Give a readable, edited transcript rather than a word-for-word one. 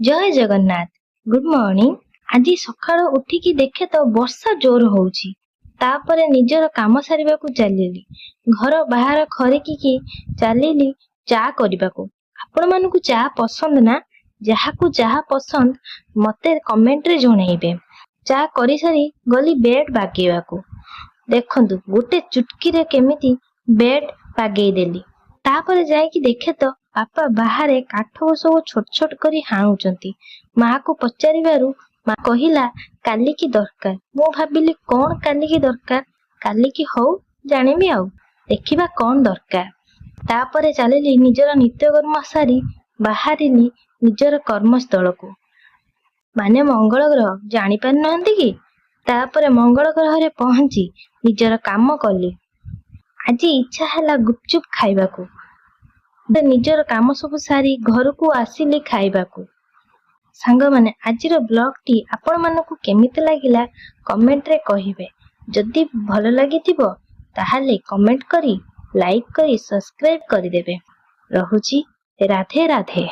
जय Jagannath. Good morning. आज सकाळु उठिकी देखे तो वर्षा जोर होउची। तापरे निजर काम सारिबाकू चलिली। घर बाहर खरिकी चलिली चा करिबाकू। आपण मानकू चा पसंद ना? जहाकू चाहा पसंद मते कमेंट रे जणैबे। चा करी सारी गली बेड बागेबाकू। देखंतु गोटे चुटकी रे केमिति बेड बागेई देली। तापरे जाइकी देखे तो बापा बाहर काठ सब छोट छोट करी हाणुचंती। माँ को पचारिबारु माँ कहिला काली की दरकार। मु भाबिली कौन काली की दरकार, काली की हौ जानिबी आउ देखिबा कौन दरकार। तापरे चलिली निजर नित्यकर्म सारी बाहरिली निजर कर्मस्थल को, माने मंगल ग्रह जानी पार नहंती कि। तापरे मंगल ग्रह रे पहुंची निजर काम कली। आज इच्छा हैला गुपचुप खाइबाकू। निजर काम सब सारी घर को आसिली खाइबाकू। सांग माने आजिर ब्लॉग टी आपण मानकू केमिति लागिला कमेंट रे कहिबे। जदि भल लागिथिबो ताहाले कमेंट करी लाइक करी सब्सक्राइब करी देबे। रहुची राधे राधे।